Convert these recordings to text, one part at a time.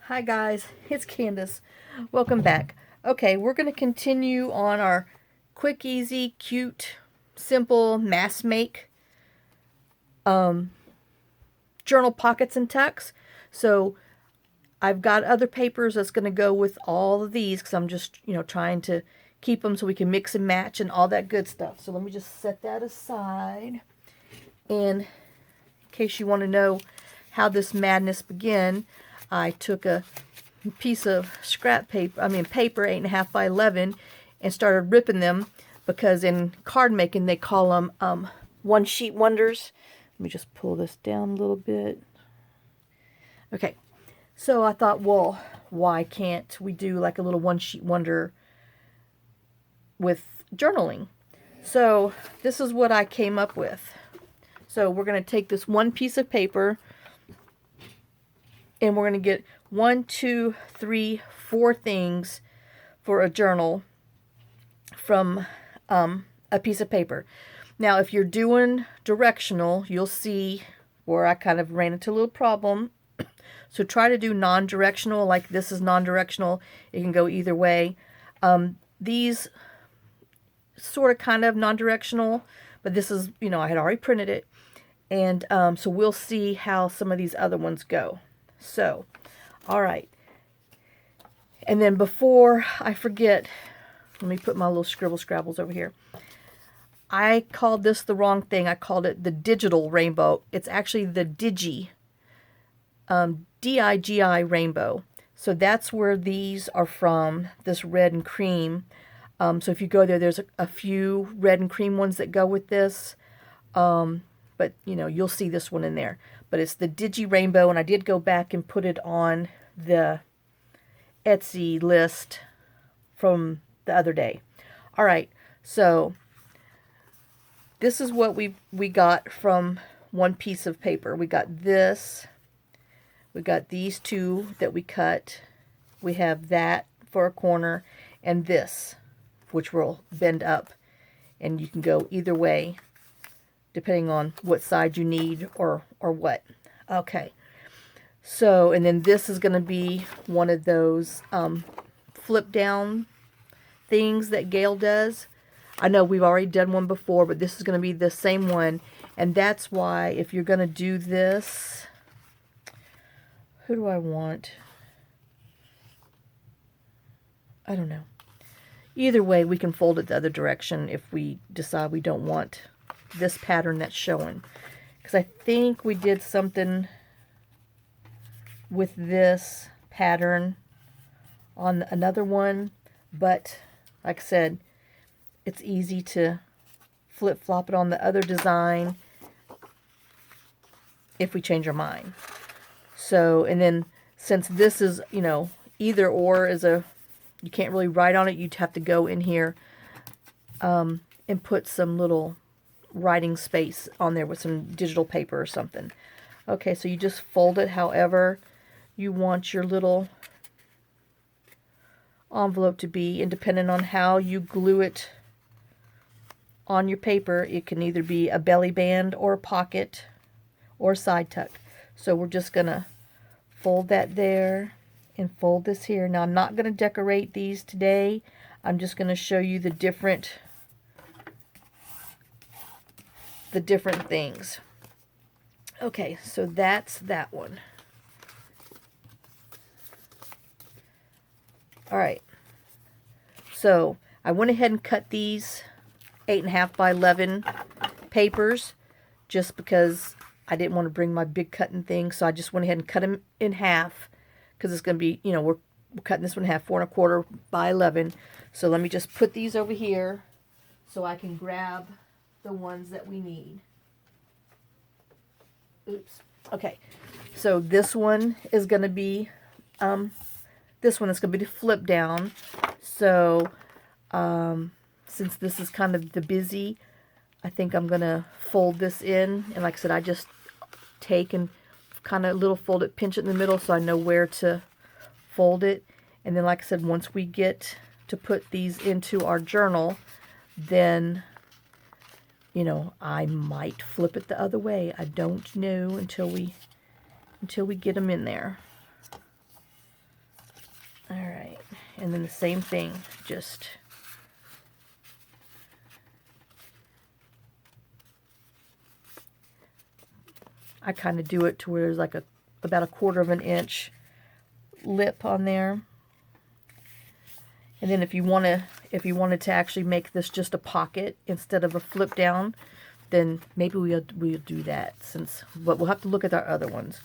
Hi guys, it's Candace. Welcome back. Okay, we're going to continue on our quick, easy, cute, simple mass make journal pockets and tucks. So I've got other papers that's going to go with all of these because I'm just, trying to keep them so we can mix and match and all that good stuff. So let me just set that aside. And in case you want to know how this madness began, I took a piece of scrap paper, paper 8.5 by 11, and started ripping them because in card making they call them one sheet wonders. Let me just pull this down a little bit. Okay, so I thought, well, why can't we do like a little one sheet wonder with journaling? So this is what I came up with. So we're going to take this one piece of paper and we're going to get 1, 2, 3, 4 things for a journal from a piece of paper. Now, if you're doing directional, you'll see where I kind of ran into a little problem. So try to do non-directional, like this is non-directional. It can go either way. These sort of kind of non-directional, but this is, I had already printed it. And so we'll see how some of these other ones go. So, all right. And then before I forget, let me put my little scribble scrabbles over here. I called this the wrong thing. I called it the digital rainbow. It's actually the D-I-G-I rainbow. So that's where these are from, this red and cream. So if you go there, there's a few red and cream ones that go with this. But, you'll see this one in there. But it's the Digi Rainbow, and I did go back and put it on the Etsy list from the other day. All right, so this is what we got from one piece of paper. We got this. We got these two that we cut. We have that for a corner, and this, which will bend up. And you can go either way, depending on what side you need or what. Okay. So, and then this is going to be one of those flip down things that Gail does. I know we've already done one before, but this is going to be the same one. And that's why if you're going to do this, who do I want? I don't know. Either way, we can fold it the other direction if we decide we don't want this pattern that's showing. Because I think we did something with this pattern on another one, but like I said, it's easy to flip-flop it on the other design if we change our mind. So, and then since this is, either or is you can't really write on it, you'd have to go in here and put some little writing space on there with some digital paper or something. Okay, so you just fold it however you want your little envelope to be, and depending on how you glue it on your paper, it can either be a belly band or a pocket or a side tuck. So we're just gonna fold that there and fold this here. Now I'm not gonna decorate these today. I'm just gonna show you the different things. Okay, so that's that one. All right, so I went ahead and cut these 8.5 by 11 papers just because I didn't want to bring my big cutting thing, so I just went ahead and cut them in half because it's going to be, we're cutting this one in half, 4.25 by 11. So let me just put these over here so I can grab the ones that we need. Oops. Okay, so this one is going to be this one is going to be the flip down. So since this is kind of the busy, I think I'm going to fold this in. And like I said, I just take and kind of little fold it, pinch it in the middle so I know where to fold it. And then like I said, once we get to put these into our journal, then, I might flip it the other way. I don't know until we get them in there. All right, and then the same thing, just I kind of do it to where there's like about 1/4 of an inch lip on there. And then if you wanted to actually make this just a pocket instead of a flip down, then maybe we'll do that, but we'll have to look at our other ones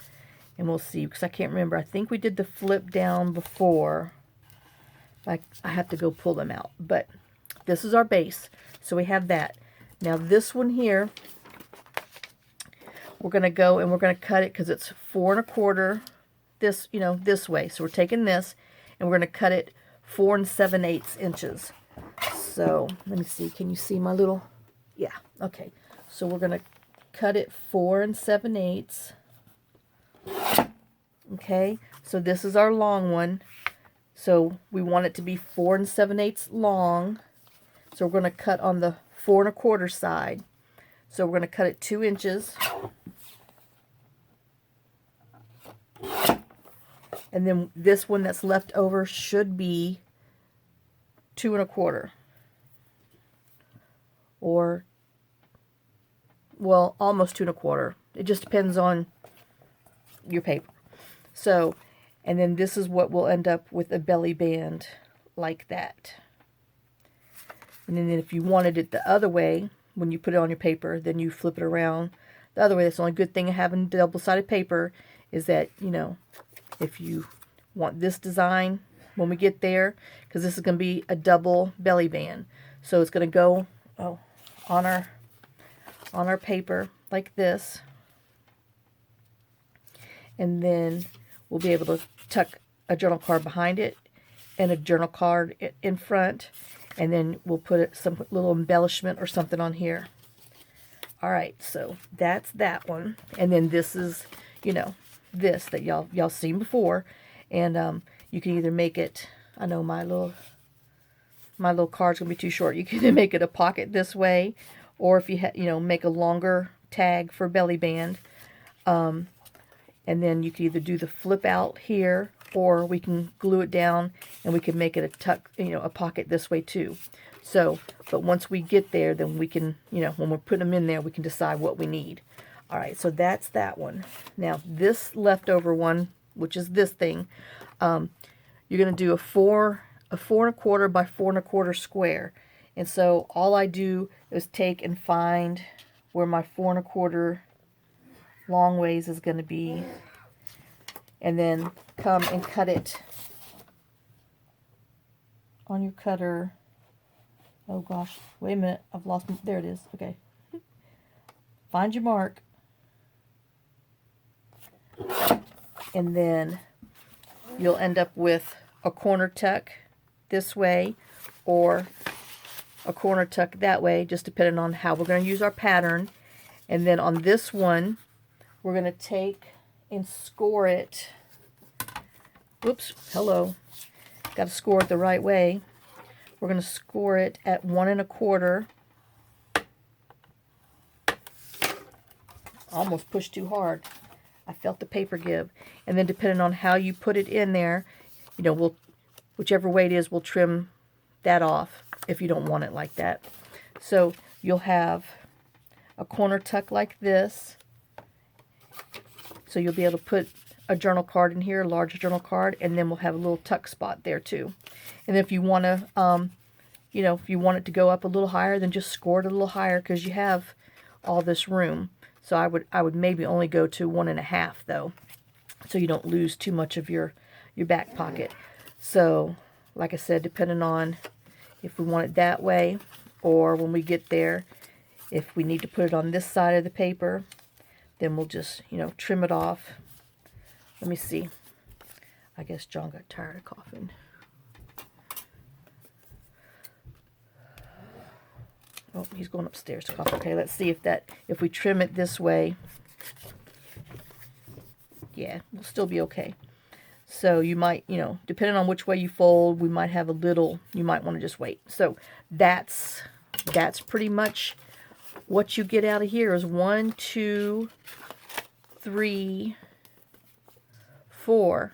and we'll see, because I can't remember. I think we did the flip down before. I have to go pull them out, but this is our base, so we have that. Now this one here, we're going to go and we're going to cut it because it's 4 1/4 this, this way. So we're taking this and we're going to cut it 4 7/8 inches. So let me see, can you see my little, yeah, okay. So we're going to cut it 4 7/8. Okay, so this is our long one. So we want it to be 4 7/8 long. So we're going to cut on the 4 1/4 side. So we're going to cut it 2 inches. And then this one that's left over should be 2 1/4. Or, well, almost 2 1/4. It just depends on your paper. So, and then this is what we'll end up with, a belly band like that. And then if you wanted it the other way, when you put it on your paper, then you flip it around the other way. That's the only good thing of having double-sided paper, is that, if you want this design when we get there, because this is going to be a double belly band. So it's going to go on our paper like this. And then we'll be able to tuck a journal card behind it and a journal card in front. And then we'll put some little embellishment or something on here. All right, so that's that one. And then this is, this that y'all seen before. And you can either make it, I know my little card's gonna be too short. You can either make it a pocket this way, or if you make a longer tag for belly band. And then you can either do the flip out here, or we can glue it down and we can make it a tuck, a pocket this way too. So, but once we get there, then we can, when we're putting them in there, we can decide what we need. All right, so that's that one. Now this leftover one, which is this thing, you're going to do a 4 1/4 by 4 1/4 square. And so all I do is take and find where my 4 1/4 long ways is going to be, and then come and cut it on your cutter. Oh gosh, wait a minute, I've lost, there it is, okay. Find your mark. And then you'll end up with a corner tuck this way, or a corner tuck that way, just depending on how we're going to use our pattern. And then on this one, we're going to take and score it. Whoops, hello. Got to score it the right way. We're going to score it at 1 1/4. Almost pushed too hard. I felt the paper give. And then depending on how you put it in there, whichever way it is, we'll trim that off if you don't want it like that. So you'll have a corner tuck like this. So you'll be able to put a journal card in here, a large journal card, and then we'll have a little tuck spot there too. And if you want to, if you want it to go up a little higher, then just score it a little higher, because you have all this room. So I would maybe only go to 1 1/2 though, so you don't lose too much of your back pocket. So like I said, depending on if we want it that way, or when we get there, if we need to put it on this side of the paper, then we'll just, trim it off. Let me see. I guess John got tired of coughing. Oh, he's going upstairs to cough. Okay, let's see if we trim it this way. Yeah, we'll still be okay. So you might, depending on which way you fold, we might have a little, you might want to just wait. So that's pretty much what you get out of here is 1, 2, 3, 4,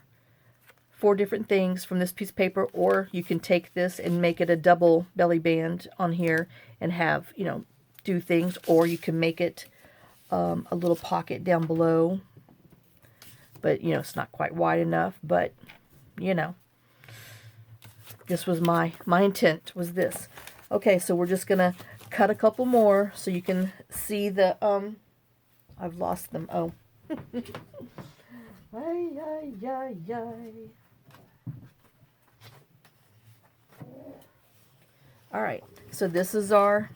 4 different things from this piece of paper, or you can take this and make it a double belly band on here and have, you know, do things, or you can make it a little pocket down below. But, you know, it's not quite wide enough, but, you know, this was my intent, was this. Okay, so we're just going to cut a couple more so you can see the, I've lost them. Oh. Ay, ay, ay, ay. All right, so this is our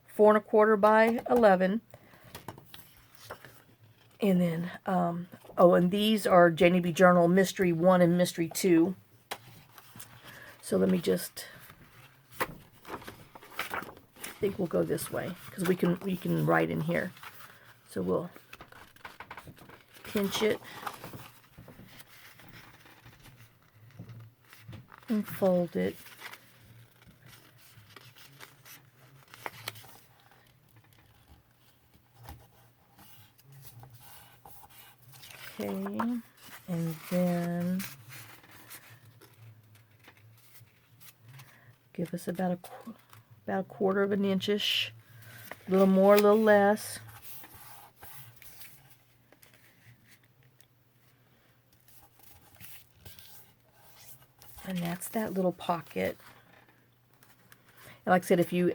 4 1/4 by 11. And then, oh, and these are Janie B. Journal Mystery 1 and Mystery 2. So let me just, I think we'll go this way, because we can write in here. So we'll pinch it and fold it. Okay, and then give us about a 1/4 of an inch-ish, a little more, a little less. And that's that little pocket. And like I said, if you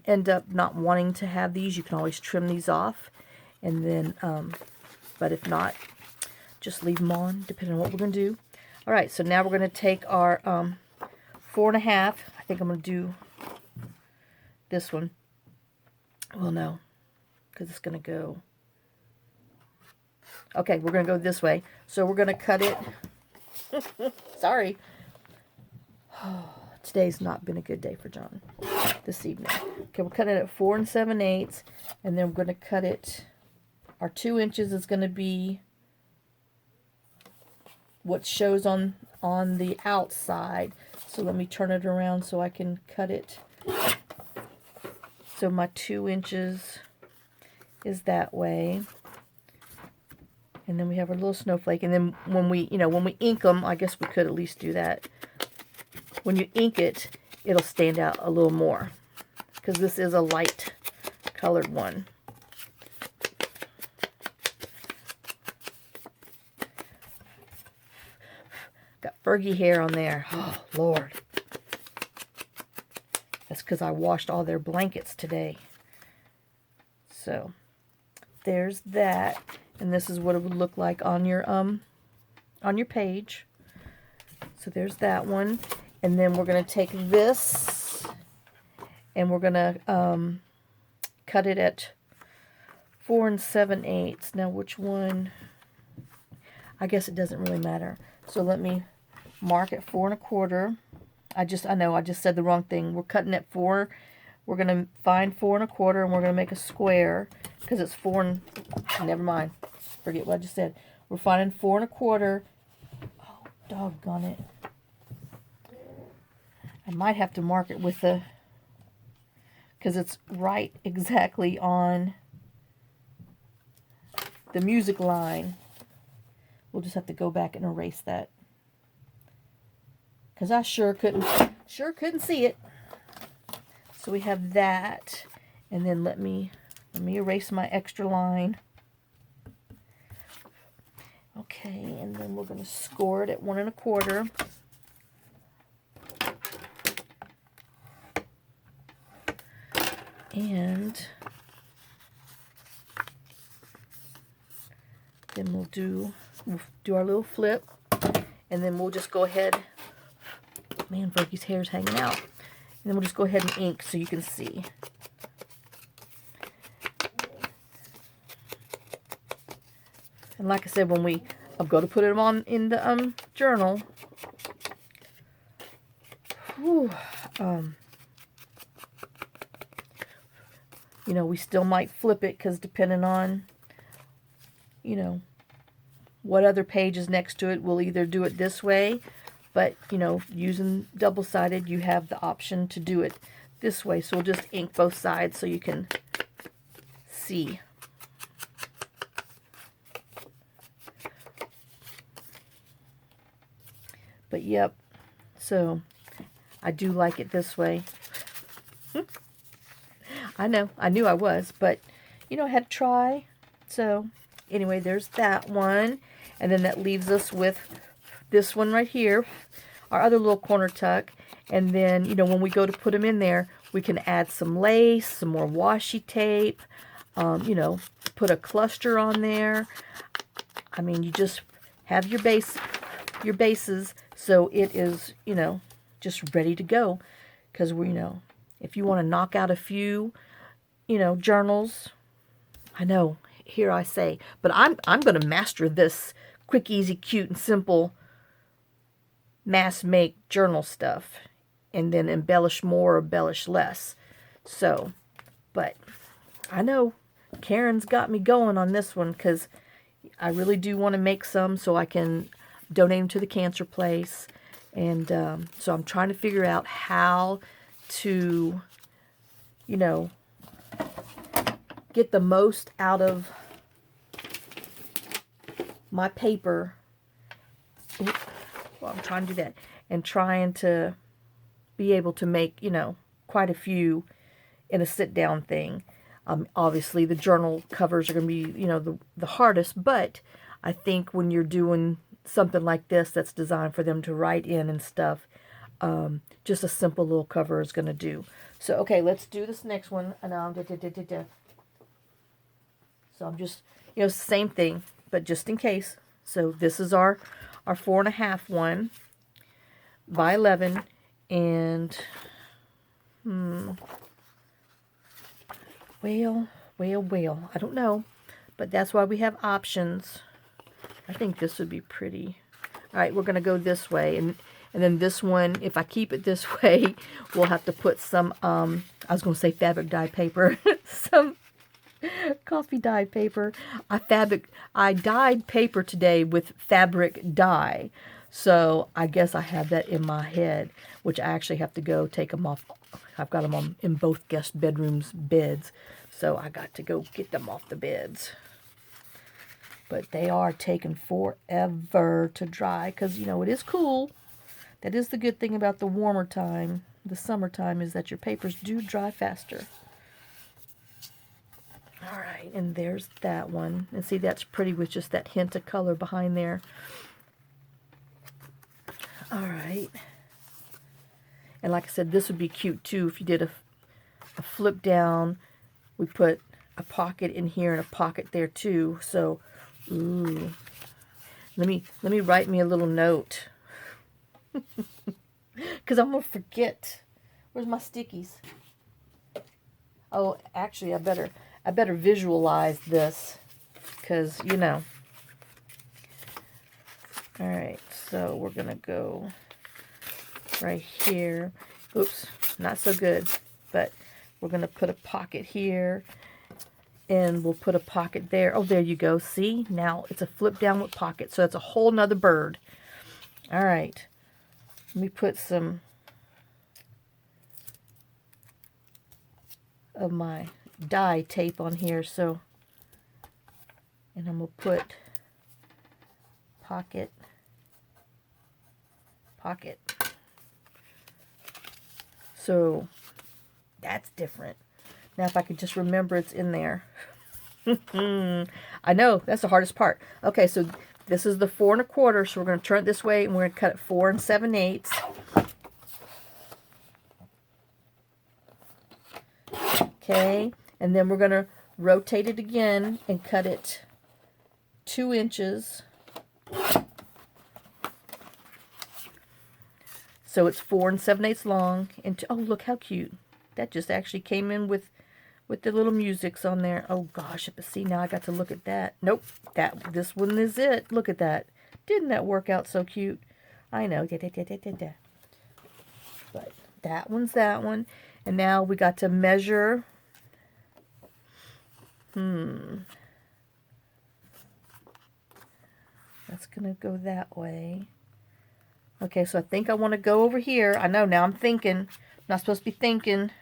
end up not wanting to have these, you can always trim these off. And then, but if not, just leave them on, depending on what we're going to do. All right, so now we're going to take our 4 1/2. I think I'm going to do this one. Well, no, because it's going to go. Okay, we're going to go this way. So we're going to cut it. Sorry. Today's not been a good day for John this evening. Okay, we'll cut it at 4 7/8, and then we're going to cut it. Our 2 inches is going to be what shows on the outside. So let me turn it around so I can cut it. So my 2 inches is that way. And then we have our little snowflake. And then when we ink them, I guess we could at least do that. When you ink it, it'll stand out a little more, because this is a light colored one. Got Fergie hair on there. Oh, Lord. That's because I washed all their blankets today. So, there's that. And this is what it would look like on your page. So there's that one. And then we're going to take this and we're going to cut it at 4 7/8. Now, which one? I guess it doesn't really matter. So let me mark at 4 1/4. I know I just said the wrong thing. We're cutting at 4. We're going to find 4 1/4, and we're going to make a square because it's 4 and, never mind. Forget what I just said. We're finding 4 1/4. Oh, doggone it. I might have to mark it with the, because it's right exactly on the music line. We'll just have to go back and erase that, because I sure couldn't see it. So we have that, and then let me erase my extra line. Okay, and then we're going to score it at 1 1/4. And then we'll do our little flip, and then we'll just go ahead. Man, Fergie's hair's hanging out. And then we'll just go ahead and ink so you can see. And like I said, when I'm going to put them on in the journal. Whew, you know, we still might flip it, because depending on, you know, what other page is next to it, we'll either do it this way. But, you know, using double-sided, you have the option to do it this way. So we'll just ink both sides so you can see. But yep, so I do like it this way. I know, I knew I was, but you know, I had to try. So anyway, there's that one. And then that leaves us with this one right here, our other little corner tuck. And then, you know, when we go to put them in there, we can add some lace, some more washi tape, you know, put a cluster on there. I mean, you just have your bases, so it is, you know, just ready to go. Because we, you know, if you want to knock out a few, you know, journals, I know, here I say, but I'm going to master this quick, easy, cute, and simple mass make journal stuff, and then embellish more or embellish less. So, but I know Karen's got me going on this one because I really do want to make some so I can donate them to the cancer place. And so I'm trying to figure out how to, you know, get the most out of my paper. Well, I'm trying to do that. And trying to be able to make, you know, quite a few in a sit-down thing. Obviously, the journal covers are going to be, you know, the hardest, but I think when you're doing something like this that's designed for them to write in and stuff, just a simple little cover is going to do. So, okay, let's do this next one. So I'm just, you know, same thing, but just in case. So this is our 4.5 one by 11, and well, I don't know, but that's why we have options. I think this would be pretty. All right, we're going to go this way, and then this one, if I keep it this way, we'll have to put some, I was going to say fabric dye paper, some coffee dye paper. I dyed paper today with fabric dye, so I guess I have that in my head, which I actually have to go take them off. I've got them on in both guest bedrooms' beds, so I got to go get them off the beds. But they are taking forever to dry because, you know, it is cool. That is the good thing about the warmer time, the summertime, is that your papers do dry faster. All right, and there's that one. And see, that's pretty with just that hint of color behind there. All right. And like I said, this would be cute too if you did a flip down. We put a pocket in here and a pocket there too. So, ooh. Let me write me a little note. Because I'm going to forget. Where's my stickies? Oh, actually, I better visualize this. Because, you know. All right, so we're going to go right here. Oops, not so good. But we're going to put a pocket here. And we'll put a pocket there. Oh, there you go. See? Now it's a flip down with pocket. So it's a whole nother bird. All right. Let me put some of my dye tape on here. So, and I'm going to put pocket. So that's different. Now if I could just remember it's in there. I know, that's the hardest part. Okay, so this is the 4 1/4, so we're going to turn it this way and we're going to cut it 4 7/8. Okay, and then we're going to rotate it again and cut it 2 inches. So it's 4 7/8 long. And oh, look how cute. That just actually came in with the little musics on there. Oh gosh, but see, now I got to look at that. Nope, this one is it. Look at that. Didn't that work out so cute? I know. But that one's that one. And now we got to measure. That's going to go that way. Okay, so I think I want to go over here. I know, now I'm thinking. I'm not supposed to be thinking,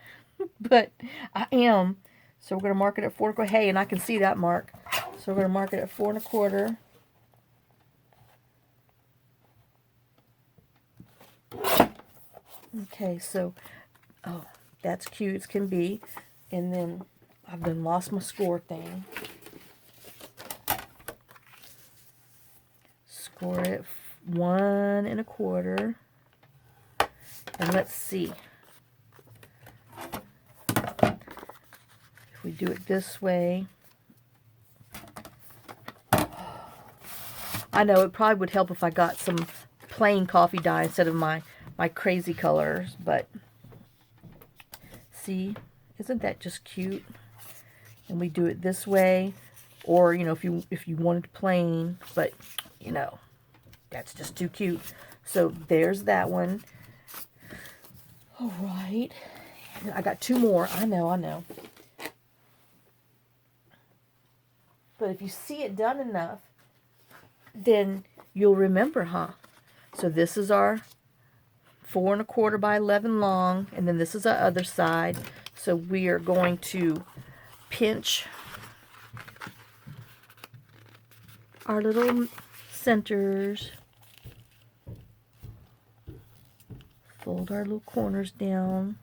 but I am. So we're going to mark it at 4 1/4. Hey, and I can see that mark. So we're going to mark it at 4 1/4. Okay, so, oh, that's cute as can be. And then I've done lost my score thing. Score it 1 1/4. And let's see. If we do it this way, I know it probably would help if I got some plain coffee dye instead of my crazy colors, but see, isn't that just cute? And we do it this way, or you know, if you wanted plain, but you know, that's just too cute. So there's that one. All right, I got 2 more. I know. But if you see it done enough, then you'll remember, huh? So this is our 4 1/4 by 11 long, and then this is our other side. So we are going to pinch our little centers, fold our little corners down.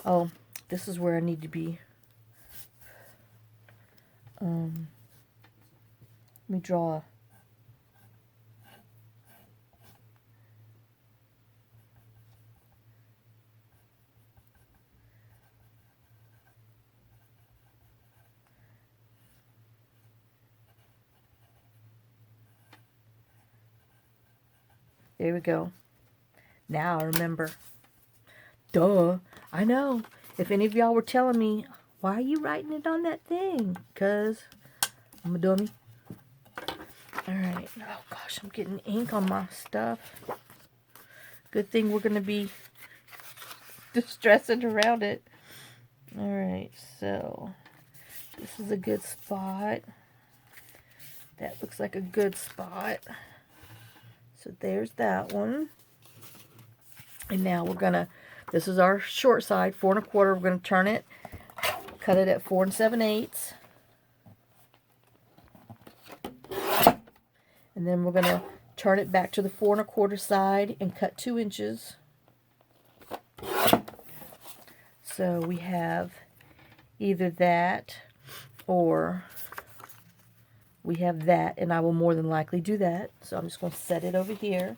Oh, this is where I need to be. Let me draw. There we go. Now I remember. Duh. I know. If any of y'all were telling me, why are you writing it on that thing? Because I'm a dummy. Alright. Oh gosh, I'm getting ink on my stuff. Good thing we're going to be distressing around it. Alright, so this is a good spot. That looks like a good spot. So there's that one. And now we're going to, this is our short side, 4 1/4. We're going to turn it, cut it at 4 7/8. And then we're going to turn it back to the 4 1/4 side and cut 2 inches. So we have either that or we have that, and I will more than likely do that. So I'm just going to set it over here.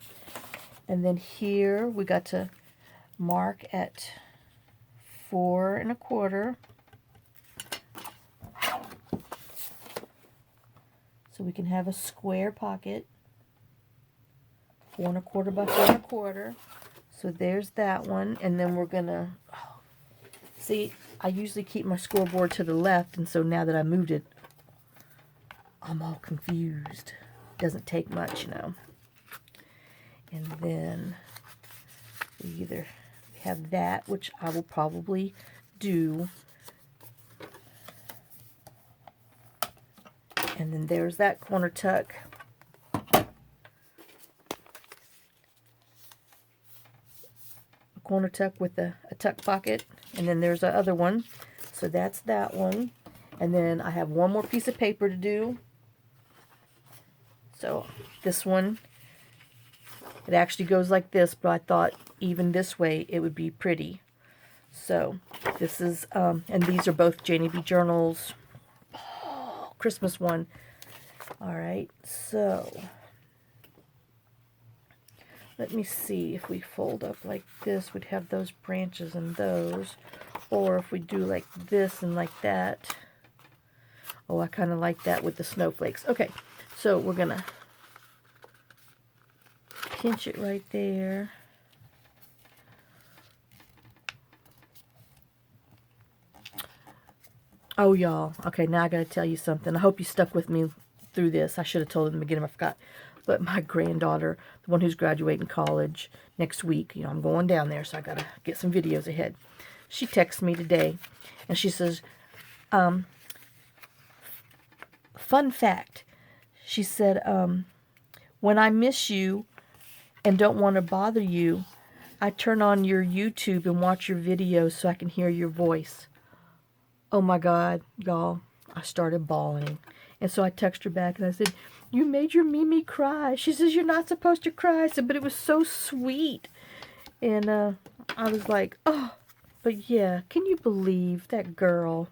And then here we got to mark at 4 1/4. So we can have a square pocket. 4 1/4 by 4 1/4. So there's that one. And then we're gonna, see, I usually keep my scoreboard to the left, and so now that I moved it, I'm all confused. Doesn't take much, you know. And then we either have that, which I will probably do. And then there's that corner tuck. A corner tuck with a tuck pocket. And then there's the other one. So that's that one. And then I have one more piece of paper to do. So this one, it actually goes like this, but I thought even this way it would be pretty. So this is, and these are both Janie B. Journals. Oh, Christmas one. All right, so let me see if we fold up like this, we'd have those branches and those. Or if we do like this and like that. Oh, I kind of like that with the snowflakes. Okay, so we're going to pinch it right there. Oh, y'all. Okay, now I got to tell you something. I hope you stuck with me through this. I should have told in the beginning. I forgot. But my granddaughter, the one who's graduating college next week, you know, I'm going down there, so I got to get some videos ahead. She texts me today, and she says, fun fact. She said, when I miss you and don't want to bother you, I turn on your YouTube and watch your videos so I can hear your voice. Oh my God, y'all, I started bawling. And so I texted her back and I said, You made your Mimi cry. She says, you're not supposed to cry. I said, but it was so sweet. And I was like, oh, but yeah, can you believe that girl?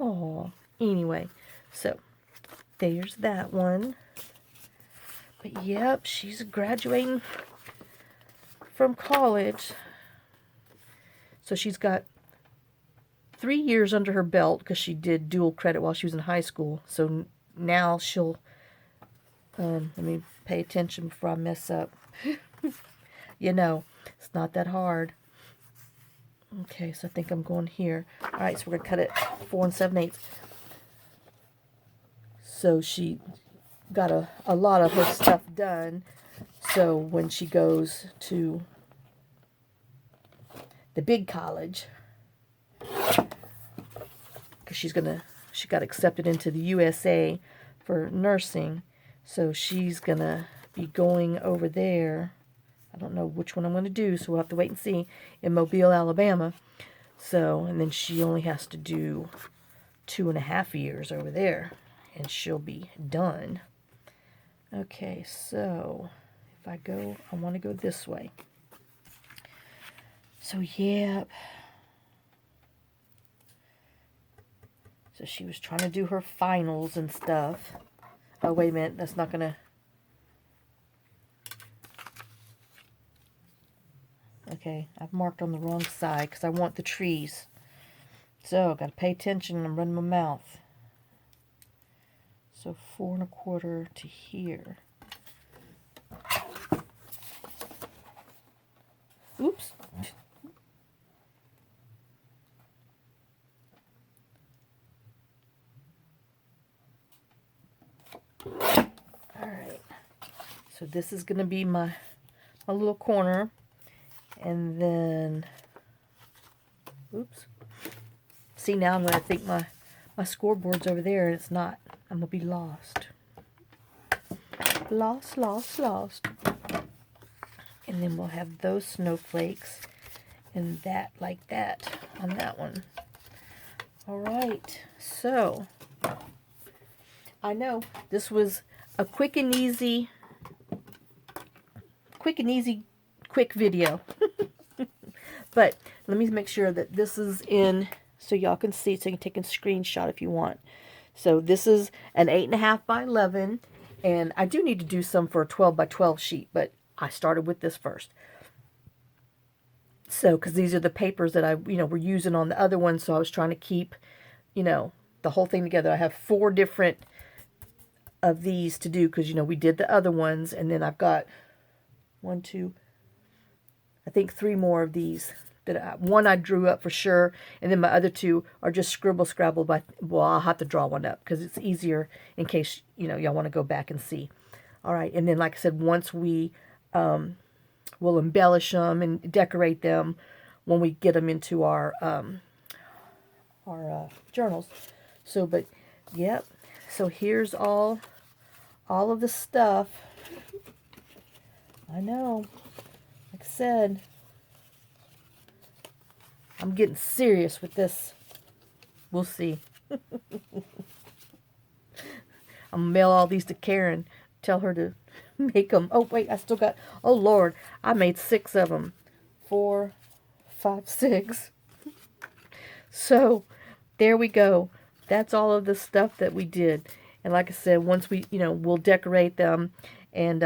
Oh, anyway, so there's that one. But yep, she's graduating from college. So she's got 3 years under her belt because she did dual credit while she was in high school. So now she'll, let me pay attention before I mess up. You know, it's not that hard. Okay, so I think I'm going here. All right, so we're going to cut it 4 7/8. So she got a lot of her stuff done. So when she goes to the big college, because she got accepted into the USA for nursing, so she's gonna be going over there. I don't know which one I'm going to do, so we'll have to wait and see, in Mobile, Alabama. So, and then she only has to do 2.5 years over there, and she'll be done. Okay, so if I want to go this way. So, yeah. So she was trying to do her finals and stuff. Oh, wait a minute, that's not going to... Okay, I've marked on the wrong side because I want the trees. So, I've got to pay attention and run my mouth. So, 4 1/4 to here. Oops. Alright. So, this is going to be my little corner. And then, oops. See, now I'm going to think my scoreboard's over there, and it's not. I'm going to be lost. Lost. And then we'll have those snowflakes and that like that on that one. All right. So, I know this was a quick video. But let me make sure that this is in so y'all can see, so you can take a screenshot if you want. So this is an 8.5 by 11, and I do need to do some for a 12 by 12 sheet, but I started with this first. So, because these are the papers that I, were using on the other one, so I was trying to keep, the whole thing together. I have 4 different of these to do, because, we did the other ones, and then I've got 1, 2, I think 3 more of these. One I drew up for sure, and then my other 2 are just scrabble by. Well, I'll have to draw one up because it's easier in case y'all want to go back and see. All right, and then like I said, once we we'll embellish them and decorate them when we get them into our journals. So, but yep. So here's all of the stuff. I know. Like I said, I'm getting serious with this. We'll see. I'm going to mail all these to Karen. Tell her to make them. Oh, wait, I still got... Oh, Lord. I made 6 of them. 4, 5, 6. So, there we go. That's all of the stuff that we did. And like I said, once we, we'll decorate them. And,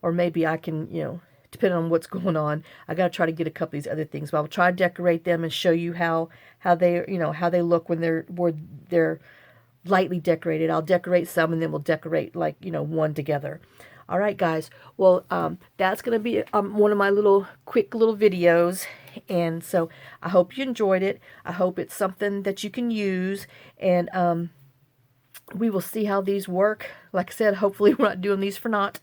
or maybe I can, depending on what's going on, I got to try to get a couple of these other things. But I'll try to decorate them and show you how they, how they look when they're lightly decorated. I'll decorate some, and then we'll decorate like, one together. All right, guys. Well, that's going to be one of my quick little videos. And so I hope you enjoyed it. I hope it's something that you can use. And we will see how these work. Like I said, hopefully we're not doing these for naught.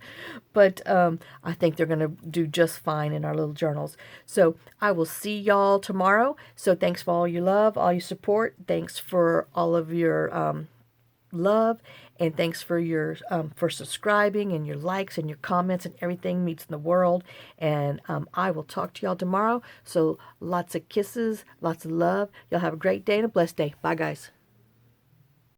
But I think they're going to do just fine in our little journals. So I will see y'all tomorrow. So thanks for all your love, all your support. Thanks for all of your love. And thanks for your for subscribing and your likes and your comments, and everything means in the world. And I will talk to y'all tomorrow. So lots of kisses, lots of love. Y'all have a great day and a blessed day. Bye, guys.